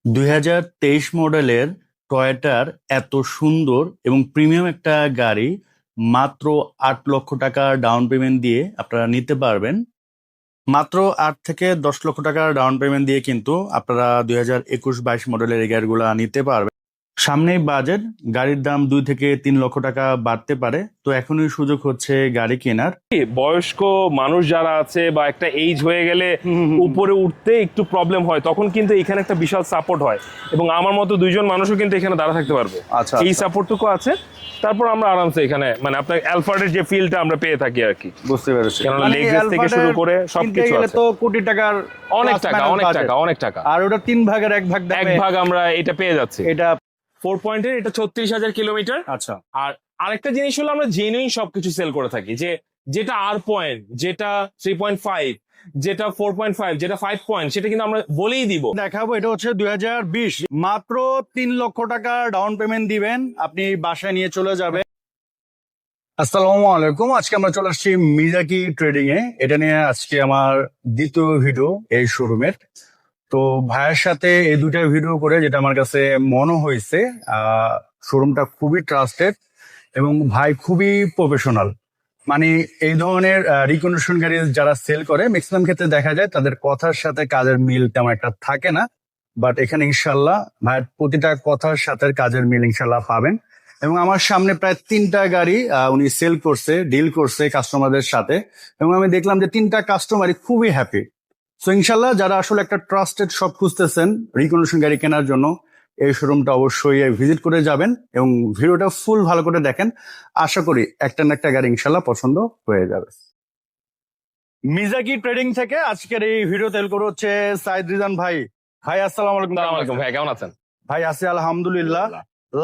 2023 মডেলের টয়োটার এত সুন্দর এবং প্রিমিয়াম একটা গাড়ি মাত্র 8 লক্ষ টাকা ডাউন পেমেন্ট দিয়ে আপনারা নিতে পারবেন। মাত্র 8 থেকে 10 লক্ষ টাকা ডাউন পেমেন্ট দিয়ে কিন্তু আপনারা 2021-22 মডেলের এই গাড়িগুলা নিতে পারবেন। সামনেই বাজেট, গাড়ির দাম 2 থেকে 3 লক্ষ টাকা বাড়তে পারে, তো এখনই সুযোগ হচ্ছে গাড়ি কেনার। বয়স্ক মানুষ যারা আছে বা একটা এইজ হয়ে গেলে উপরে উঠতে একটু প্রবলেম হয়, তখন কিন্তু এখানে একটা বিশাল সাপোর্ট হয় এবং আমার মতো দুইজন মানুষও কিন্তু এখানে দাঁড়া থাকতে পারবে। আচ্ছা, এই আচ্ছা। সাপোর্টটুকু আছে, তারপর আমরা আরামসে এখানে মানে আপনার অ্যালফার্ডের যে ফিলটা আমরা পেয়ে থাকি আর কি। বুঝতে পেরেছি, কেননা মানে লেগ রেস থেকে অ্যালফার্ডের শুরু করে কিনতে সবকিছু গেলে আছে। তো কোটি টাকার অনেক plus টাকা minus অনেক budget। টাকা অনেক টাকা। আর ওটা 3 ভাগের 1 ভাগ এক দামে ভাগ আমরা এটা পেয়ে যাচ্ছি। এটা। 4 পয়েন্টের এটা 36,000 কিলোমিটার। আচ্ছা, আর আরেকটা জিনিস হলো আমরা জেনুইন সবকিছু সেল করে থাকি, যে যেটা আর পয়েন্ট, যেটা 3.5, যেটা 4.5, যেটা 5 পয়েন্ট, সেটা কিন্তু আমরা বলেই দিব। দেখাবো। এটা হচ্ছে 2020, মাত্র 3 লক্ষ টাকা ডাউন পেমেন্ট দিবেন, আপনি বাসায় নিয়ে চলে যাবে। আসসালামু আলাইকুম, আজকে আমরা চলে আসছি মিজাকি ট্রেডিং এ। এটা নিয়ে আজকে আমার দ্বিতীয় ভিডিও এই শোরুমের। তো ভাইয়ের সাথে এই দুইটা ভিডিও করে যেটা আমার কাছে মনে হয়েছে, শোরুমটা খুবই ট্রাস্টেড এবং ভাই খুবই প্রফেশনাল। মানে এই ধরনের রিকন্ডিশন গাড়ি যারা সেল করে ম্যাক্সিমাম ক্ষেত্রে দেখা যায় তাদের কথার সাথে কাজের মিল তেমন একটা থাকে না, বাট এখানে ইনশাল্লাহ ভাইয়ের প্রতিটা কথার সাথে কাজের মিল ইনশাল্লাহ পাবেন। এবং আমার সামনে প্রায় 3টা গাড়ি উনি সেল করছে, ডিল করছে কাস্টমারদের সাথে, এবং আমি দেখলাম যে 3টা কাস্টমারই খুবই হ্যাপি। সো ইনশাল্লাহ যারা আসলে একটা ট্রাস্টেড শপ খুঁজতেছেন রিকন্ডিশন গাড়ি কেনার জন্য, এই শোরুমটা অবশ্যই ভিজিট করে যাবেন এবং ভিডিওটা ফুল ভালো করে দেখেন। আশা করি একটা না একটা গাড়ি ইনশাল্লাহ পছন্দ হয়ে যাবে। মিজাকি ট্রেডিং থেকে আজকের এই ভিডিও তেল করে হচ্ছে সাইদ রিজান ভাই। ভাই আসসালামু আলাইকুম। আসসালামু আলাইকুম ভাই, কেমন আছেন? ভাই আছি আলহামদুলিল্লাহ।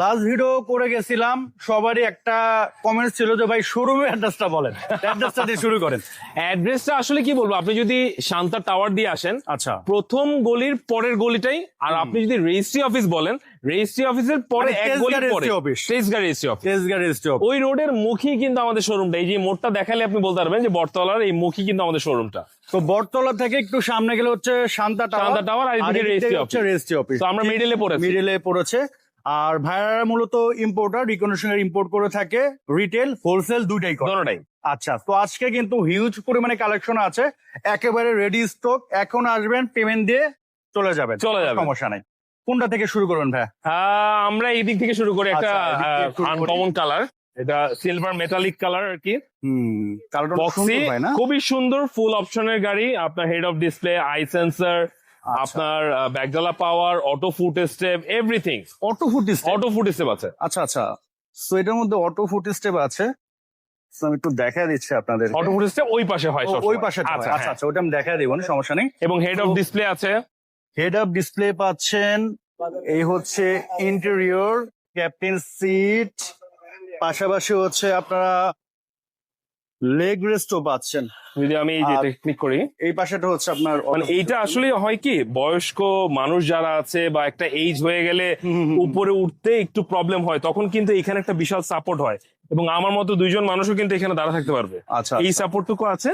লাস্ট ভিডিও করে গেছিলাম, সবারই একটা কমেন্ট ছিল যে ভাই শোরুমের অ্যাড্রেসটা বলেন, অ্যাড্রেসটা দিয়ে শুরু করেন। অ্যাড্রেসটা আসলে কি বলবো, আপনি যদি শান্তা টাওয়ার দিয়ে আসেন, আচ্ছা, প্রথম গলির পরের গলিটাই। আর আপনি যদি রেজিস্ট্রি অফিস বলেন, রেজিস্ট্রি অফিসের পরে মানে এক তেজগাঁ গলি পরে registry office. Tejgaon registry office. Tejgaon registry office. ওই রোডের মুখী কিন্তু আমাদের শোরুমটা। এই যে মোড়টা দেখালে আপনি বলতে পারবেন যে বটতলার এই মুখী কিন্তু আমাদের শোরুমটা। তো বটতলা থেকে একটু সামনে গেলে হচ্ছে শান্তা শান্তা টাওয়ার, আর এদিকে রেজিস্ট্রি অফিস। Registry office. তো আমরা মিডিলে পড়েছি। মিডিলে পড়েছে। আর ভাইয়ারা মূলত ইম্পোর্টার, রিকন্ডিশন ইম্পোর্ট করে থাকে, রিটেল হোলসেল দুইটাই করে। দোনোটাই। আচ্ছা, তো আজকে কিন্তু হিউজ পরিমাণে কালেকশন আছে, একেবারে রেডি স্টক। এখন আসবেন, পেমেন্ট দিয়ে চলে যাবেন, সমস্যা নাই। কোনটা থেকে শুরু করবেন ভাই? আমরা এই দিক থেকে শুরু করি। একটা আচ্ছা, এদিক থেকে শুরু করি। আনকমন কালার, এটা সিলভার মেটালিক কালার আর কি। কালারটা বক্সি, সুন্দর ভাই না? খুবই সুন্দর, ফুল অপশনের গাড়ি। আপনার head of display, eye sensor, আপনার ব্যাকডালা power, auto foot step, everything. Auto foot step? Auto foot step আছে। আচ্ছা আচ্ছা, সো এটার মধ্যে অটো ফুট স্টেপ আছে। So, আমি একটু দেখা দিচ্ছি আপনাদের। অটো ফুট স্টেপ ওই পাশে হয় সব। ওই পাশে? আচ্ছা আচ্ছা, ওটা আমি দেখা দিব না, সমস্যা নেই। এবং হেড অফ ডিসপ্লে আছে। হেড আপ ডিসপ্লে পাচ্ছেন। এই হচ্ছে ইন্টেরিয়র, ক্যাপ্টেন সিট, পাশাপাশি হচ্ছে আপনারা লেগ রেস্টও পাচ্ছেন। যদি আমি এই যেটা ক্লিক করি, এই পাশেটা হচ্ছে আপনার মানে এইটা আসলে হয় কি, বয়স্ক মানুষ যারা আছে বা একটা এইজ হয়ে গেলে উপরে উঠতে একটু প্রবলেম হয়, তখন কিন্তু এখানে একটা বিশাল সাপোর্ট হয় এবং আমার মতো দুইজন মানুষও কিন্তু এখানে দাঁড়া থাকতে পারবে। আচ্ছা, এই সাপোর্টটুকু আছে।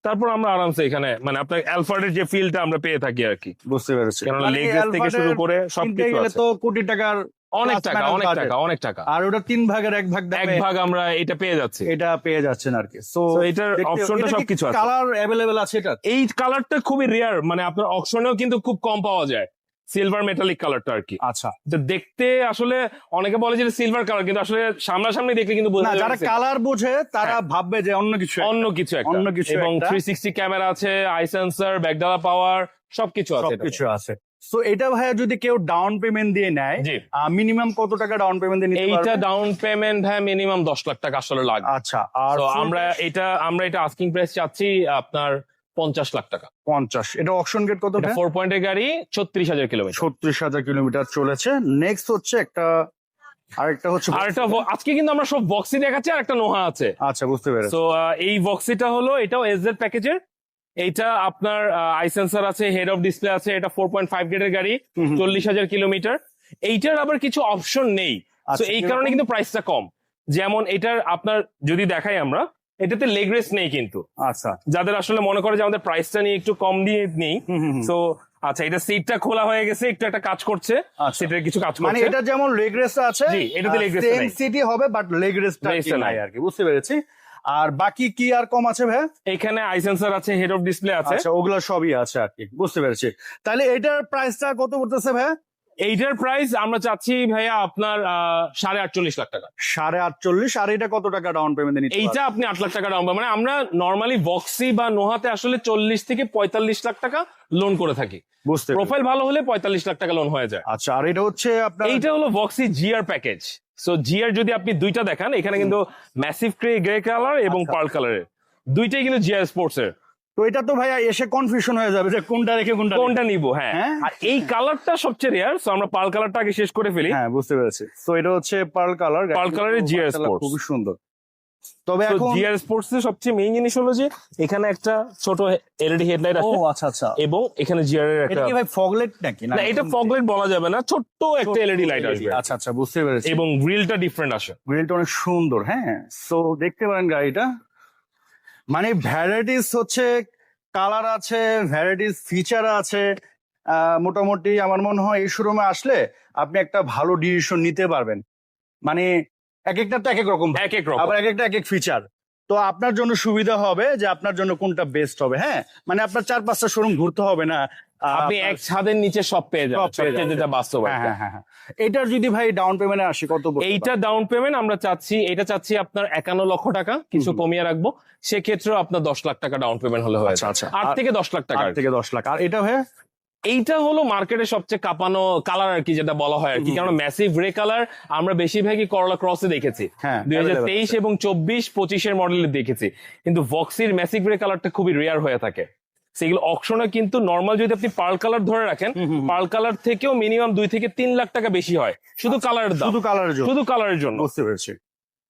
তারপর আমরা আরামসে এখানে মানে আপনার অ্যালফার্ডের যে ফিলটা আমরা পেয়ে থাকি আর কি। বুঝতে পেরেছি, কেননা মানে লেগ রেস থেকে শুরু করে কিনতে সবকিছু গেলে আছে। তো কোটি টাকার অনেক plus টাকা minus অনেক budget। টাকা অনেক টাকা। আর ওটা 3 ভাগের 1 ভাগ এক দামে ভাগ আমরা এটা পেয়ে যাচ্ছি। এটা পেয়ে যাচ্ছেন আর কি। সো So, এটার অপশনটা সবকিছু আছে। কালার অ্যাভেলেবেল আছে এটা? এই কালারটা খুবই রেয়ার, মানে আপনার অকশনেও কিন্তু খুব কম পাওয়া যায়, সিলভার মেটালিক কালারটা আর কি। আচ্ছা, তো দেখতে আসলে অনেকে বলে যে সিলভার কালার, কিন্তু আসলে সামনাসামনি দেখলে কিন্তু বোঝা না, যায় যারা কালার বোঝে তারা ভাববে যে অন্য কিছু একটা। অন্য কিছু একটা। অন্য কিছু এবং একটা। 360 ক্যামেরা আছে, আই সেন্সর, ব্যাকডালা পাওয়ার, সবকিছু আছে এটাতে। সবকিছু আছে। সো এটা ভাইয়া যদি কেউ ডাউন পেমেন্ট দিয়ে নেয়, জি। মিনিমাম কত টাকা ডাউন পেমেন্ট দিয়ে নিতে এইটা পারবে? ডাউন পেমেন্ট ভাই মিনিমাম 10 লাখ টাকা আসলে লাগবে। আচ্ছা, আর তো full আমরা cash? এটা আস্কিং প্রাইস চাচ্ছি আপনার 50 লাখ টাকা। 50। এটা অকশন গেট কত? এটা 4 পয়েন্টের গাড়ি, 36,000 কিলোমিটার। 36,000 কিলোমিটার চলেছে। নেক্সট হচ্ছে আরেকটা হচ্ছে আরেকটা আজকে কিন্তু আমরা সব বক্সি দেখাচ্ছি, আর একটা নোহা আছে। আচ্ছা, বুঝতে পেরেছি। তো এই বক্সিটা হলো, এটাও এসজেড প্যাকেজের। এইটা আপনার আই সেন্সর আছে, হেড অফ ডিসপ্লে আছে। এটা 4.5 গ্রেডের গাড়ি, 40,000 কিলোমিটার। এইটার আবার কিছু অপশন নেই, তো আচ্ছা, এই কিরকম? কারণে কিন্তু প্রাইসটা কম। যেমন এটার আপনার যদি দেখাই আমরা, এটাতে লেগ রেস নেই কিন্তু। আচ্ছা, যাদের আসলে মনে করে যে আমাদের প্রাইসটা নিয়ে একটু কম দিয়ে নেই, তো আচ্ছা, এটা সিটটা খোলা হয়ে গেছে, একটু একটা কাজ করছে, আচ্ছা। সিটের কিছু কাজ মানে করছে। এটা যেমন লেগ রেস্ট আছে, জি, এটাতে leg rest সেম নাই। সিটি হবে, বাট লেগ রেস্ট Rest নাই নাই। আর কি, বুঝতে পেরেছি। আর বাকি কি আর কম আছে ভাই? এখানে আই সেন্সর আছে, হেড অফ ডিসপ্লে আছে। আচ্ছা, ওগুলো সবই আছে আর কি, বুঝতে পেরেছি। তাহলে এটার প্রাইসটা কত পড়তেছে ভাই? এইটার প্রাইস আমরা চাচ্ছি ভাইয়া আপনার 48.5 লাখ টাকা। 48.5। আর এটা কত টাকা ডাউন পেমেন্ট নিতে এইটা আপনি 8 লাখ টাকা ডাউন পেমেন্ট, মানে আমরা নর্মালি বক্সি বা নোহাতে আসলে 40 থেকে 45 লাখ টাকা লোন করে থাকি। বুঝতে পেরেছি। প্রোফাইল ভালো হলে 45 লাখ টাকা লোন হয়ে যায়। আচ্ছা, আর এটা হচ্ছে আপনার এইটা হলো boxy GR package. So GR যদি আপনি দুইটা দেখান, এখানে কিন্তু ম্যাসিভ গ্রে কালার এবং আচ্ছা। পার্ল কালারের দুইটাই কিন্তু জিআর স্পোর্টস এর। তো এটা তো ভাইয়া এসে কনফিউশন হয়ে যাবে যে কোনটা রেখে কোনটা নিব। হ্যাঁ, হ্যাঁ? আর এই কালারটা সবচেয়ে রেয়ার, সো আমরা পার্ল কালারটা আগে শেষ করে ফেলি। হ্যাঁ, বুঝতে পেরেছি। তো এটা হচ্ছে পার্ল কালার। Pearl color এর GR Sports। খুবই সুন্দর। তবে তো এখন জিআর স্পোর্টস এর সবচেয়ে মেইন জিনিস হলো যে এখানে একটা ছোট এলইডি হেডলাইট ও আছে, আচ্ছা আচ্ছা, এবং এখানে জিআর এর এটা একটা, কি ভাই ফগলেট নাকি? না এটা ফগলাইট বলা যাবে না, ছোট্ট একটা এলইডি লাইট আসবে, আচ্ছা আচ্ছা, বুঝতে পেরেছি। এবং গ্রিলটা ডিফারেন্ট আসে। গ্রিলটা অনেক সুন্দর। হ্যাঁ, সো দেখতে পারেন গাড়িটা, মানে ভ্যারাইটিস হচ্ছে কালার আছে, ভ্যারাইটিস ফিচার আছে। মোটামুটি আমার মনে হয় এই শোরুমে আসলে আপনি একটা ভালো ডিসিশন নিতে পারবেন। মানে এক একটা তো এক এক রকম, এক এক রকম। আবার এক একটা এক এক ফিচার। তো আপনার জন্য সুবিধা হবে যে আপনার জন্য কোনটা বেস্ট হবে। হ্যাঁ, মানে আপনার 4-5টা শোরুম ঘুরতে হবে না। আপনি এক ছাদের নিচে সব পেয়ে যাবেন, সব পেয়ে সবচেয়ে যাবেন। যেটা বাস্তব আর হ্যাঁ কি। হ্যাঁ হ্যাঁ হ্যাঁ। এটার যদি ভাই ডাউন পেমেন্টে আসি কত পড়তে এইটা পারে? ডাউন পেমেন্ট আমরা চাচ্ছি, এটা চাচ্ছি আপনার 51 লক্ষ টাকা, কিছু কমিয়ে রাখবো। সেক্ষেত্রেও আপনার 10 লাখ টাকা ডাউন পেমেন্ট হলে হয়ে আচ্ছা, যায়। আচ্ছা। 8 থেকে 10 লাখ টাকা। 8 থেকে 10 লাখ। আর এটা ভাই? এইটা হলো মার্কেটের সবচেয়ে কাঁপানো কালার আর কি, যেটা বলা হয় আর কি, কারণ ম্যাসিভ গ্রে কালার আমরা বেশিরভাগই করলা ক্রসে দেখেছি, হ্যাঁ, 2023 এবং 24-25 মডেলে দেখেছি, কিন্তু ভক্সির ম্যাসিভ গ্রে কালারটা খুবই রেয়ার হয়ে থাকে। সেগুলো অকশনে কিন্তু নর্মাল যদি আপনি পার্ল কালার ধরে রাখেন, পার্ল কালার থেকেও মিনিমাম 2 থেকে 3 লাখ টাকা বেশি হয় শুধু কালারের দাম, শুধু কালারের জন্য? শুধু কালারের জন্য। বুঝতে পেরেছি।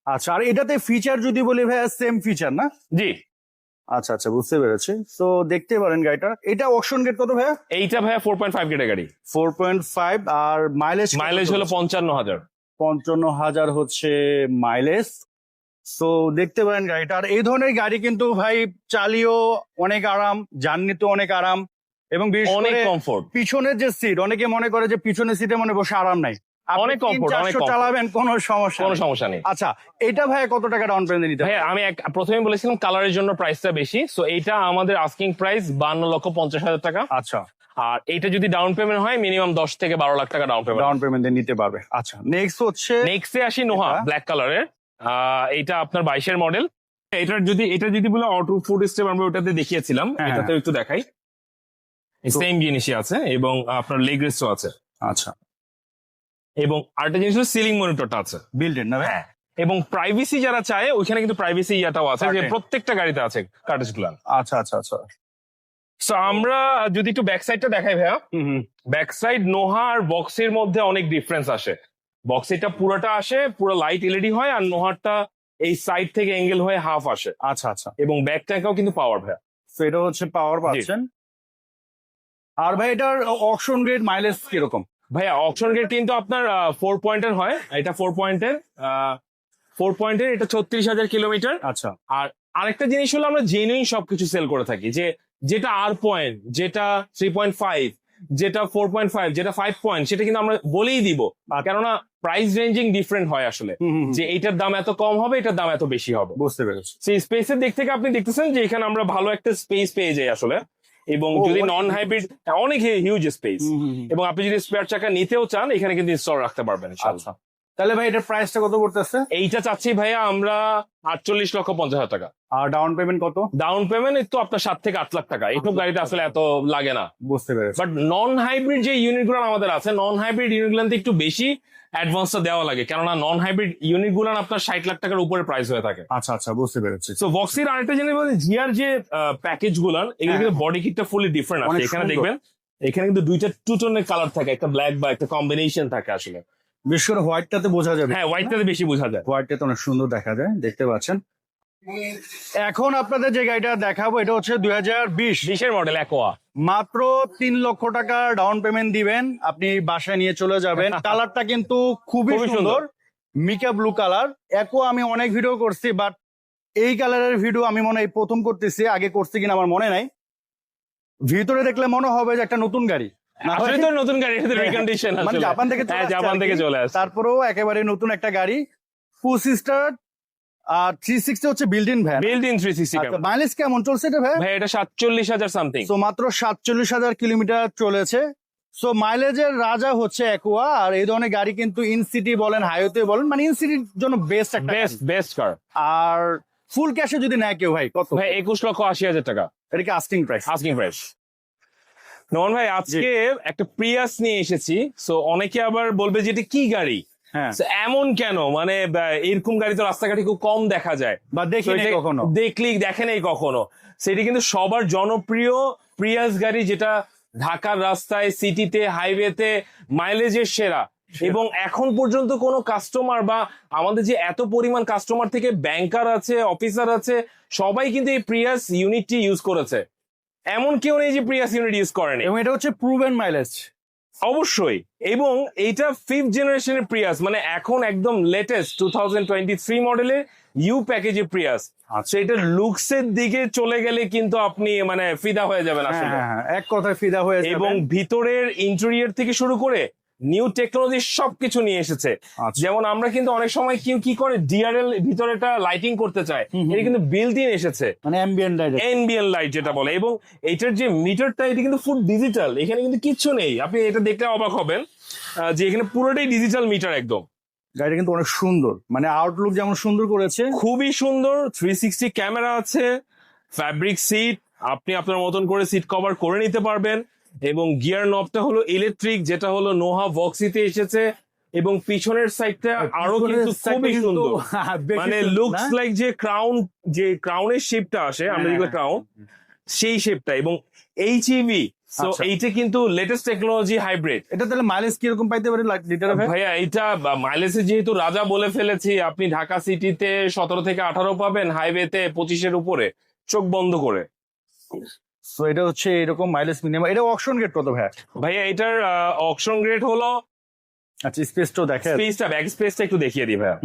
আচ্ছা, আর এটাতে ফিচার যদি বলি ভাই, সেম ফিচার না? জি, আচ্ছা আচ্ছা, বুঝতে পেরেছি। তো দেখতে পারেন গাড়িটা, এটা অকশন গেট কত ভাইয়া? এইটা ভাইয়া 4.5 গেটের গাড়ি, 4.5। আর মাইলেজ? মাইলেজ হলো 55,000। 55,000 হচ্ছে মাইলেজ। সো দেখতে পারেন গাড়িটা। আর এই ধরনের গাড়ি কিন্তু ভাই চালিয়েও অনেক আরাম, জার্নিতে অনেক আরাম, এবং বিশেষ অনেক করে কমফোর্ট। পিছনের যে সিট, অনেকে মনে করে যে পিছনের সিটে মনে বসে আরাম নাই। আপনি অনেক comfort, 300-400 অনেক comfort। চালাবেন, কোনো সমস্যা কোনো নেই। সমস্যা নেই। আচ্ছা, এটা ভাই কত টাকা ডাউন পেমেন্ট নিতে হবে? ভাইয়া আমি প্রথমে বলেছিলাম কালারের জন্য প্রাইসটা বেশি, সো এইটা আমাদের আস্কিং প্রাইস 52,50,000 টাকা। আচ্ছা, আর এইটা যদি ডাউন পেমেন্ট হয় মিনিমাম 10 থেকে 12 লাখ টাকা ডাউন পেমেন্ট। ডাউন পেমেন্ট নিতে পারবে। আচ্ছা, নেক্সট হচ্ছে নেক্সটে আসি নোহা এটা? ব্ল্যাক কালারের। এইটা আপনার 22-এর মডেল। এটা যদি বলে অটো ফুড স্টেপ, আমরা ওটাতে দেখিয়েছিলাম, হ্যাঁ, এটাতেও একটু দেখাই, সেম জিনিসই আছে, এবং আপনার লেগ রেস্টও আছে, আচ্ছা, এবং আরেকটা জিনিস হলো সিলিং মনিটরটা আছে। বিল্ড ইন না ভাই? হ্যাঁ, এবং প্রাইভেসি যারা চায় ওইখানে কিন্তু প্রাইভেসি ইয়াটাও আছে, যে Curtain। প্রত্যেকটা গাড়িতে আছে কার্টেজ গুলান। আচ্ছা আচ্ছা আচ্ছা। সো আমরা যদি একটু ব্যাক সাইডটা দেখাই ভাইয়া, ব্যাক সাইড নোহা আর বক্সের মধ্যে অনেক ডিফারেন্স আসে। বক্সেরটা পুরোটা আসে পুরো লাইট এলইডি হয়, আর নোহারটা এই সাইড থেকে অ্যাঙ্গেল হয়ে হাফ আসে, আচ্ছা আচ্ছা। এবং ব্যাক ট্যাঙ্কাও কিন্তু পাওয়ার ভাইয়া। তো এটা হচ্ছে পাওয়ার পাচ্ছেন। আর ভাই এটার অকশন গ্রেড মাইলেজ কিরকম? ভাইয়া অপশন গেট কিন্তু আপনার 4 পয়েন্টের হয়, এটা 4 পয়েন্টের, 4 পয়েন্টের, এটা 36,000 কিলোমিটার। আচ্ছা, আর আরেকটা জিনিস হলো আমরা জেনুইন সবকিছু সেল করে থাকি, যে যেটা আর পয়েন্ট, যেটা 3.5, যেটা 4.5, যেটা 5 পয়েন্ট, সেটা কিন্তু আমরা বলেই দিব, কেননা প্রাইস রেঞ্জিং ডিফারেন্ট হয় আসলে, যে এইটার দাম এত কম হবে, এটার দাম এত বেশি হবে। বুঝতে পেরেছি। সেই স্পেসের দিক থেকে আপনি দেখতেছেন যে এখানে আমরা ভালো একটা স্পেস পেয়ে যাই আসলে, এবং ও, যদি অনেক নন হাইব্রিড, অনেক হিউজ স্পেস, এবং আপনি যদি স্পেয়ার চাকা নিতেও চান এখানে কিন্তু ইনস্টল রাখতে পারবেন ইনশাআল্লাহ। আচ্ছা, তাহলে ভাই এটার প্রাইসটা কত পড়তেছে? এইটা চাচ্ছি ভাইয়া আমরা 48,50,000 টাকা। আর ডাউন পেমেন্ট কত? ডাউন পেমেন্ট তো আপনার 7 থেকে 8 লাখ টাকা, এইসব গাড়িতে আসলে এত লাগে না। বুঝতে পেরেছি। বাট নন হাইব্রিড যে ইউনিট গুলো আমাদের আছে, নন হাইব্রিড ইউনিট গুলাতে একটু বেশি অ্যাডভান্সটা দেওয়া লাগে, কেননা নন হাইব্রিড ইউনিট গুলো আপনার 60 লাখ টাকার উপরে প্রাইস হয়ে থাকে। আচ্ছা আচ্ছা, বুঝতে পেরেছি। সো ভক্সির আরেকটা জিনিস বলতে, জিআর যে প্যাকেজ গুলান, এগুলো কিন্তু বডি কিটটা ফুলি ডিফারেন্ট আছে। অনেক এখানে সুন্দর। দেখবেন, এখানে কিন্তু দুইটা টু টোনের কালার থাকে, একটা ব্ল্যাক বা একটা কম্বিনেশন থাকে আসলে। বিশেষ করে হোয়াইটটাতে বোঝা যাবে। হ্যাঁ, হোয়াইটটাতে বেশি বোঝা যায়। হোয়াইটটাতে অনেক সুন্দর দেখা যায়, দেখতে পাচ্ছেন। এখন আপনাদের যে গাড়িটা দেখাবো, এটা হচ্ছে 2020 20-এর মডেল অ্যাকোয়া। মাত্র 3 লক্ষ টাকা ডাউন পেমেন্ট দিবেন, আপনি বাসায় নিয়ে চলে যাবেন। কালারটা কিন্তু খুবই খুবই সুন্দর, সুন্দর। Mica blue colour. একো আমি অনেক ভিডিও করছি, বাট এই কালারের ভিডিও আমি মনে হয় প্রথম করতেছি, আগে করছি কিনা আমার মনে নাই। ভিতরে দেখলে মনে হবে যে একটা নতুন গাড়ি, না আসলে ভাই? তো নতুন গাড়ি, এটা রিকন্ডিশন মানে আসলে। জাপান থেকে চলে হ্যাঁ, আসছে জাপান আর থেকে কি। চলে আসছে। তারপরেও একেবারে নতুন একটা গাড়ি, পুশ স্টার্ট, আর 360 হচ্ছে built in van. Build in 360 camera. Mileage কেমন চলছে এটা ভাই? ভাই এটা 47,000 সামথিং। তো মাত্র 47,000 কিলোমিটার চলেছে। সো মাইলেজের রাজা হচ্ছে অ্যাকুয়া। আর এই ধরনের গাড়ি কিন্তু ইন সিটি বলেন, হাইওয়েতে বলেন, মানে ইন সিটির জন্য বেস্ট একটা গাড়ি। Best car. আর ফুল ক্যাশে যদি নেয় কেউ ভাই কত? ভাই 21,80,000 টাকা এটা কি আস্কিং প্রাইস? Asking price. নন ভাই আজকে একটা প্রিয়াস নিয়ে এসেছি, সো অনেকে আবার বলবে যে এটা কি গাড়ি, হ্যাঁ, So, এমন কেন, মানে এরকম গাড়ি তো রাস্তাঘাটে খুব কম দেখা যায়, বা So, দেখি এটা কখনো। দেখেনই কখনো। সেটি কিন্তু সবার জনপ্রিয় প্রিয়াস গাড়ি, যেটা ঢাকার রাস্তায়, সিটিতে, হাইওয়েতে মাইলেজের সেরা। এবং এখন পর্যন্ত কোনো কাস্টমার বা আমাদের যে এত পরিমাণ কাস্টমার থেকে ব্যাংকার আছে, অফিসার আছে, সবাই কিন্তু এই প্রিয়াস ইউনিটটি ইউজ করেছে। এমন কেউ নেই যে প্রিয়াস ইউনিট ইউজ করেনি। এবং এটা হচ্ছে প্রুভেন মাইলেজ। অবশ্যই। এবং এইটা 5th জেনারেশনের প্রিয়াস, মানে এখন একদম লেটেস্ট 2023 মডেলের ইউ প্যাকেজের প্রিয়াস। আচ্ছা। সেটা লুকসের দিকে চলে গেলে কিন্তু আপনি মানে ফিদা হয়ে যাবেন হ্যাঁ, আসলে। হ্যাঁ, এক কথায় ফিদা হয়ে যাবে। এবং ভিতরের ইন্টেরিয়র থেকে শুরু করে নিউ টেকনোলজি সবকিছু নিয়ে এসেছে। আচ্ছা। যেমন আমরা কিন্তু অনেক সময় কেউ কি করে ডিআরএল ভিতরে একটা লাইটিং করতে চায়, এটা কিন্তু বিল্ট ইন এসেছে, মানে অ্যাম্বিয়েন্ট লাইট। এনবিএল লাইট যেটা বলে। এবং এটার যে মিটারটা, এটা কিন্তু ফুল ডিজিটাল, এখানে কিন্তু কিচ্ছু নেই। আপনি এটা দেখলে অবাক হবেন যে এখানে পুরোটাই ডিজিটাল মিটার একদম। গাড়িটা কিন্তু অনেক সুন্দর, মানে আউটলুক যেমন সুন্দর করেছে। খুবই সুন্দর। 360 ক্যামেরা আছে, ফ্যাব্রিক সিট, আপনি আপনার মতন করে সিট কভার করে নিতে পারবেন। এবং গিয়ার নবটা হলো ইলেকট্রিক, যেটা হলো নোহা ভক্সিতে এসেছে। এবং পিছনের সাইডটা আরো কিন্তু খুবই সুন্দর, মানে লুকস লাইক যে ক্রাউনের শেপটা আসে, আমরা যেগুলো ক্রাউন, সেই শেপটা। এবং এইচইভি, সো আচ্ছা। এইটা কিন্তু লেটেস্ট টেকনোলজি হাইব্রিড। এটা তাহলে মাইলেজ কিরকম পাইতে পারে লিটারে ভাই? ভাইয়া এইটা মাইলেজে যেহেতু রাজা বলে ফেলেছি, আপনি ঢাকা সিটিতে 17 থেকে 18 পাবেন, হাইওয়েতে 25-এর উপরে, চোখ বন্ধ করে। সো এটা হচ্ছে এরকম মাইলেজ মিনিমাম। এটা অকশন গেট কত ভাই? ভাইয়া এটার অকশন গ্রেড হলো, আচ্ছা স্পেসটাও দেখে। স্পেসটা, ব্যাক স্পেসটা একটু দেখিয়ে দিই ভাইয়া।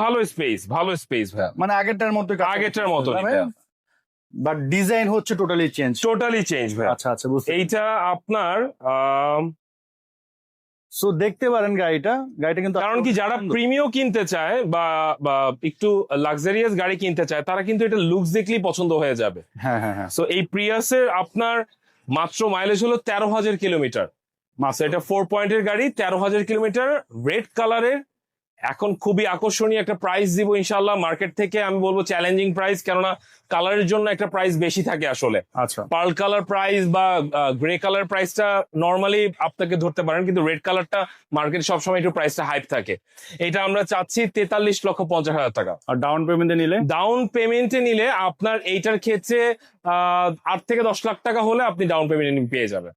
ভালো স্পেস ভাইয়া, মানে আগেরটার মতো আগেরটার মতো বাট ডিজাইন হচ্ছে টোটালি চেঞ্জ। টোটালি চেঞ্জ ভাইয়া। আচ্ছা আচ্ছা, বুঝতে। এইটা আপনার সো দেখতে পারেন গাড়িটা কিন্তু, কারণ কি যারা প্রিমিয়াম কিনতে চায় বা বা একটু লাক্সারিয়াস গাড়ি কিনতে চায়, তারা কিন্তু এটা লুকস দেখলেই পছন্দ হয়ে যাবে। হ্যাঁ হ্যাঁ হ্যাঁ। সো এই প্রিয়াসের আপনার মাত্র মাইলেজ হলো 13,000 কিলোমিটার। মাত্র এটা 4 পয়েন্টের গাড়ি, 13,000 কিলোমিটার, রেড কালারের। এখন খুবই আকর্ষণীয় একটা প্রাইস দিব ইনশাল্লাহ মার্কেট থেকে। আমি বলবো চ্যালেঞ্জিং প্রাইস, কেননা কালারের জন্য একটা প্রাইস বেশি থাকে আসলে। আচ্ছা। পার্ল কালার প্রাইস বা গ্রে কালার প্রাইসটা নর্মালি আপনাকে ধরতে পারেন, কিন্তু রেড কালারটা মার্কেটে সবসময় একটু প্রাইসটা হাইপ থাকে। এটা আমরা চাচ্ছি 43,50,000 টাকা। আর ডাউন পেমেন্টে নিলে? ডাউন পেমেন্টে নিলে আপনার এইটার ক্ষেত্রে 8 থেকে 10 লাখ টাকা হলে আপনি ডাউন পেমেন্ট পেয়ে যাবেন।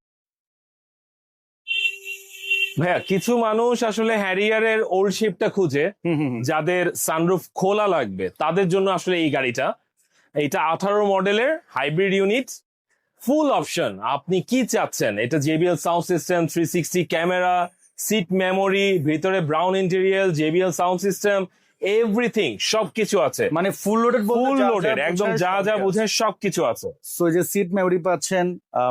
ভাইয়া কিছু মানুষ আসলে হ্যারিয়ারের ওল্ড শেপটা খুঁজে, যাদের সানরুফ খোলা লাগবে, তাদের জন্য আসলে এই গাড়িটা। এটা 18 মডেলের হাইব্রিড ইউনিট, ফুল অপশন। আপনি কি চাচ্ছেন? এটা JBL sound system, 360 camera, seat memory, ভিতরে brown interior, JBL sound system, everything সবকিছু আছে। মানে ফুল লোডেড, ফুল লোডেড, একদম যা বোঝায় সবকিছু আছে। সো যে সিট মেমোরি পাচ্ছেন,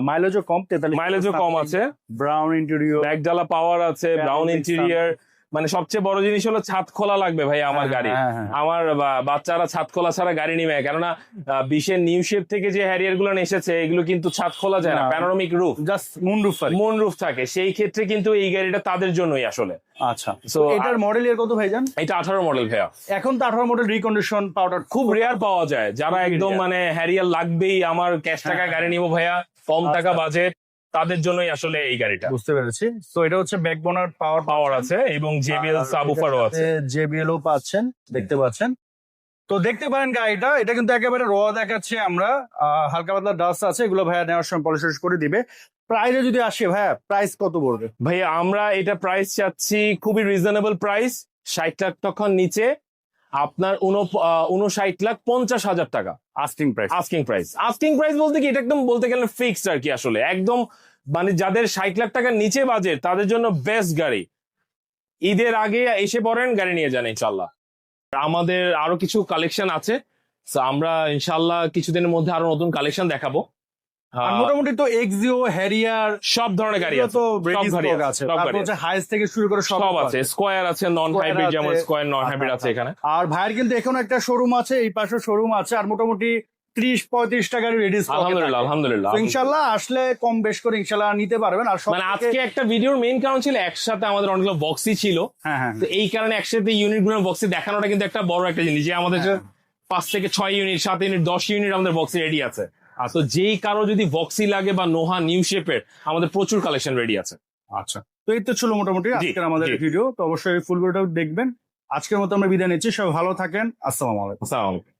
মাইলেজও কম, 43 মাইলেজও কম আছে, ব্রাউন ইন্টেরিয়র, ব্যাকডালা পাওয়ার আছে, ব্রাউন ইন্টেরিয়র। মানে সবচেয়ে বড় জিনিস হলো ছাদ খোলা লাগবে ভাই আমার গাড়ি। আমার বাচ্চারা ছাদ খোলা ছাড়া গাড়ি নিবে, কেননা 20-এর নিউ শেপ থেকে যে হ্যারিয়ার গুলো এসেছে, এগুলো কিন্তু ছাদ খোলা যায় না, panoramic roof, just moon roof থাকে। সেই ক্ষেত্রে কিন্তু এই গাড়িটা তাদের জন্যই আসলে। আচ্ছা। তো এটার মডেল এর কত ভাই জান? এটা 18 মডেল ভাইয়া। এখন তো 18 মডেল রিকন্ডিশন পাউডার খুব রেয়ার পাওয়া যায়। যারা একদম মানে হ্যারিয়ার লাগবেই, আমার ক্যাশ টাকা গাড়ি নিবো ভাইয়া, কম টাকা বাজেট, তাদের জন্যই আসলে এই গাড়িটা। বুঝতে পেরেছি। তো এটা হচ্ছে ব্যাকবোনার পাওয়ার আছে এবং JBL সাবউফারও আছে, JBL ও পাচ্ছেন, দেখতে পাচ্ছেন। তো দেখতে পারেন গাড়িটা, এটা কিন্তু একেবারে র দেখাচ্ছে আমরা। হালকা পাতলা ডাস্ট আছে, এগুলো ভাইয়া নেওয়ার সময় পলিশ করে দিবে। প্রাইসে যদি আসে ভাইয়া, প্রাইস কত পড়বে? ভাইয়া আমরা এটা প্রাইস চাচ্ছি খুবই রিজনেবল প্রাইস, 60 লাখ টাকার নিচে, আপনার 59,50,000 টাকা আস্কিং প্রাইস। আস্কিং প্রাইস বলতে কি, এটা একদম বলতে গেলে ফিক্সড আর কি আসলে। একদম মানে যাদের 60 লাখ টাকার নিচে বাজেট, তাদের জন্য বেস্ট গাড়ি। ঈদের আগে এসে পড়েন, গাড়ি নিয়ে যান ইনশাল্লাহ। আমাদের আরো কিছু কালেকশন আছে, আমরা ইনশাল্লাহ কিছুদিনের মধ্যে আরো নতুন কালেকশন দেখাবো। আর মোটামুটি তো এক্সিও, হ্যারিয়ার সব ধরনের গাড়ি আছে, তো সব রেডি গাড়ি স্টক আছে, আছে। সব তারপর গাড়ি হচ্ছে আছে। হাইস থেকে শুরু করে সব আছে, স্কোয়ার আছে, নন Square হাইব্রিড, যেমন আছে। স্কোয়ার নন হাইব্রিড আচ্ছা, আছে এখানে। আর ভাইয়ের কিন্তু এখানে একটা শোরুম আছে, এই পাশে শোরুম আছে, আর মোটামুটি 30-35 টাকার রেডি স্টক। আলহামদুলিল্লাহ, আলহামদুলিল্লাহ। ইনশাল্লাহ আসলে কম বেশ করে ইনশাল্লাহ নিতে পারবেন। আর মানে আজকে একটা ভিডিওর মেইন কারণ ছিল একসাথে আমাদের অনেকগুলো বক্সই ছিল, হ্যাঁ হ্যাঁ তো এই কারণে একসাথে ইউনিট গুলো বক্সে দেখানোটা কিন্তু একটা বড় একটা জিনিস, যে আমাদের 5 থেকে 6 ইউনিট, 7 ইউনিট, 10 ইউনিট আমাদের বক্সে রেডি আছে। তো যেই কারো যদি বক্সি লাগে বা নোহা নিউ শেপের, আমাদের প্রচুর কালেকশন রেডি আছে। আচ্ছা, তো এই তো ছিল মোটামুটি আজকের আমাদের জি। ভিডিও। তো অবশ্যই ফুল ভিডিওটা দেখবেন। আজকের মতো আমরা বিদায় নিচ্ছি, সবাই ভালো থাকেন, আসসালামু আলাইকুম। আসসালামু আলাইকুম।